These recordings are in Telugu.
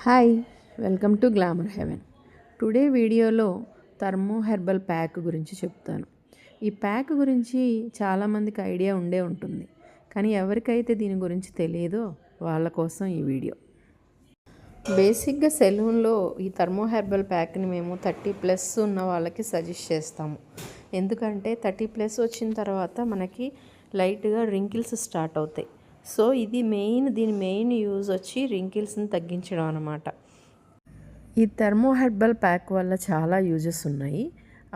Hi, welcome to glamour heaven. Today వీడియోలో థర్మో హెర్బల్ ప్యాక్ గురించి చెప్తాను. ఈ ప్యాక్ గురించి చాలామందికి ఐడియా ఉండే ఉంటుంది, కానీ ఎవరికైతే దీని గురించి తెలియదో వాళ్ళ కోసం ఈ వీడియో. బేసిక్గా సెలూన్లో ఈ థర్మో హెర్బల్ ప్యాక్ని మేము 30+ ఉన్న వాళ్ళకి సజెస్ట్ చేస్తాము. ఎందుకంటే 30+ వచ్చిన తర్వాత మనకి లైట్గా రింకిల్స్ స్టార్ట్ అవుతాయి. సో దీని మెయిన్ యూజ్ వచ్చి రింకిల్స్ని తగ్గించడం అన్నమాట. ఈ థర్మో హెర్బల్ ప్యాక్ వల్ల చాలా యూజెస్ ఉన్నాయి.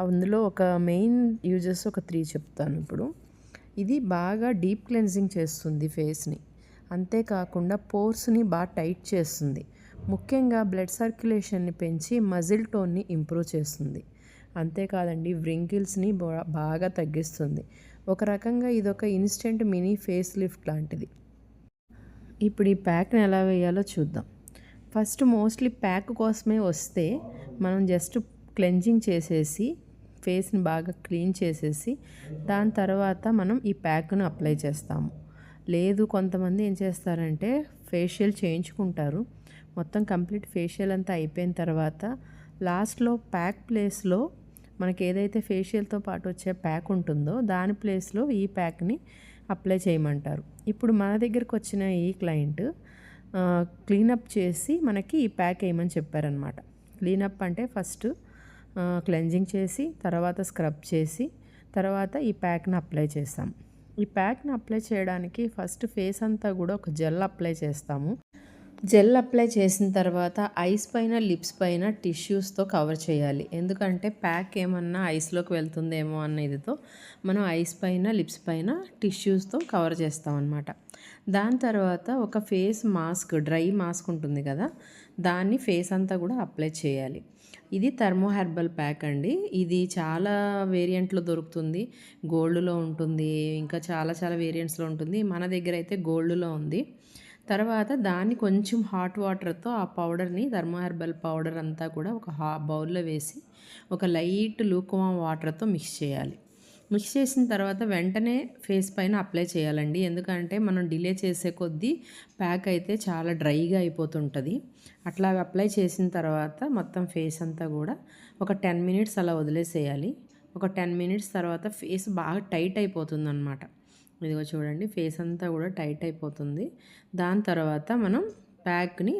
అందులో ఒక మెయిన్ యూజెస్ ఒక 3 చెప్తాను ఇప్పుడు. ఇది బాగా డీప్ క్లెన్జింగ్ చేస్తుంది ఫేస్ని, అంతేకాకుండా పోర్స్ని బాగా టైట్ చేస్తుంది. ముఖ్యంగా బ్లడ్ సర్క్యులేషన్ని పెంచి మజిల్ టోన్ని ఇంప్రూవ్ చేస్తుంది. అంతేకాదండి, వ్రింకిల్స్ని బాగా తగ్గిస్తుంది. ఒక రకంగా ఇదొక ఇన్స్టెంట్ మినీ ఫేస్ లిఫ్ట్ లాంటిది. ఇప్పుడు ఈ ప్యాక్ని ఎలా వేయాలో చూద్దాం. ఫస్ట్ మోస్ట్లీ ప్యాక్ కోసమే వస్తే మనం జస్ట్ క్లెన్జింగ్ చేసేసి ఫేస్ని బాగా క్లీన్ చేసేసి దాని తర్వాత మనం ఈ ప్యాక్ను అప్లై చేస్తాము. లేదు, కొంతమంది ఏం చేస్తారంటే ఫేషియల్ చేయించుకుంటారు. మొత్తం కంప్లీట్ ఫేషియల్ అంతా అయిపోయిన తర్వాత లాస్ట్లో ప్యాక్ ప్లేస్లో మనకి ఏదైతే ఫేషియల్తో పాటు వచ్చే ప్యాక్ ఉంటుందో దాని ప్లేస్లో ఈ ప్యాక్ని అప్లై చేయమంటారు. ఇప్పుడు మన దగ్గరకు వచ్చిన ఈ క్లయింట్ క్లీనప్ చేసి మనకి ఈ ప్యాక్ వేయమని చెప్పారనమాట. క్లీనప్ అంటే ఫస్ట్ క్లెన్జింగ్ చేసి తర్వాత స్క్రబ్ చేసి తర్వాత ఈ ప్యాక్ని అప్లై చేస్తాం. ఈ ప్యాక్ని అప్లై చేయడానికి ఫస్ట్ ఫేస్ అంతా కూడా ఒక జెల్ అప్లై చేస్తాము. జెల్ అప్లై చేసిన తర్వాత ఐస్ పైన లిప్స్ పైన టిష్యూస్తో కవర్ చేయాలి. ఎందుకంటే ప్యాక్ ఏమన్నా ఐస్లోకి వెళ్తుందేమో అన్న ఇదితో మనం ఐస్ పైన లిప్స్ పైన టిష్యూస్తో కవర్ చేస్తాం అన్నమాట. దాని తర్వాత ఒక ఫేస్ మాస్క్, డ్రై మాస్క్ ఉంటుంది కదా, దాన్ని ఫేస్ అంతా కూడా అప్లై చేయాలి. ఇది థర్మో హెర్బల్ ప్యాక్ అండి. ఇది చాలా వేరియంట్లో దొరుకుతుంది. గోల్డ్లో ఉంటుంది, ఇంకా చాలా చాలా వేరియంట్స్లో ఉంటుంది. మన దగ్గర అయితే గోల్డ్లో ఉంది. తర్వాత దాన్ని కొంచెం హాట్ వాటర్తో ఆ పౌడర్ని, థర్మో హెర్బల్ పౌడర్ అంతా కూడా ఒక బౌల్లో వేసి ఒక లైట్ లూక్వామ్ వాటర్తో మిక్స్ చేయాలి. మిక్స్ చేసిన తర్వాత వెంటనే ఫేస్ పైన అప్లై చేయాలండి. ఎందుకంటే మనం డిలే చేసే కొద్దీ ప్యాక్ అయితే చాలా డ్రైగా అయిపోతుంటుంది. అట్లా అప్లై చేసిన తర్వాత మొత్తం ఫేస్ అంతా కూడా ఒక 10 మినిట్స్ అలా వదిలేసేయాలి. ఒక 10 మినిట్స్ తర్వాత ఫేస్ బాగా టైట్ అయిపోతుంది అన్నమాట. ఇదిగో చూడండి, ఫేస్ అంతా కూడా టైట్ అయిపోతుంది. దాని తర్వాత మనం ప్యాక్ని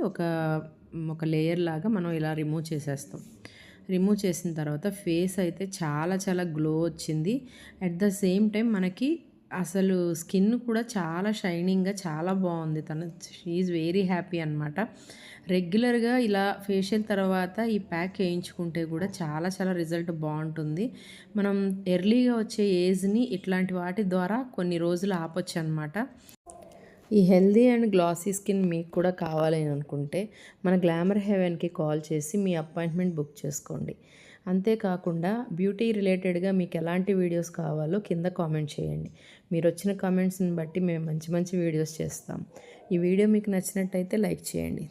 ఒక లేయర్ లాగా మనం ఇలా రిమూవ్ చేసేస్తాం. రిమూవ్ చేసిన తర్వాత ఫేస్ అయితే చాలా చాలా గ్లో వచ్చింది. అట్ ద సేమ్ టైం మనకి అసలు స్కిన్ కూడా చాలా షైనింగ్గా చాలా బాగుంది. షీఈ్ వెరీ హ్యాపీ అనమాట. రెగ్యులర్గా ఇలా ఫేషియల్ తర్వాత ఈ ప్యాక్ వేయించుకుంటే కూడా చాలా చాలా రిజల్ట్ బాగుంటుంది. మనం ఎర్లీగా వచ్చే ఏజ్ని ఇట్లాంటి వాటి ద్వారా కొన్ని రోజులు ఆపొచ్చు అనమాట. ఈ హెల్దీ అండ్ గ్లాసీ స్కిన్ మీకు కూడా కావాలని అనుకుంటే మన గ్లామర్ హెవెన్కి కాల్ చేసి మీ అపాయింట్మెంట్ బుక్ చేసుకోండి. అంతేకాకుండా బ్యూటీ రిలేటెడ్గా మీకు ఎలాంటి వీడియోస్ కావాలో కింద కామెంట్ చేయండి. మీరు వచ్చిన కామెంట్స్ని బట్టి మేము మంచి మంచి వీడియోస్ చేస్తాం. ఈ వీడియో మీకు నచ్చినట్టయితే లైక్ చేయండి.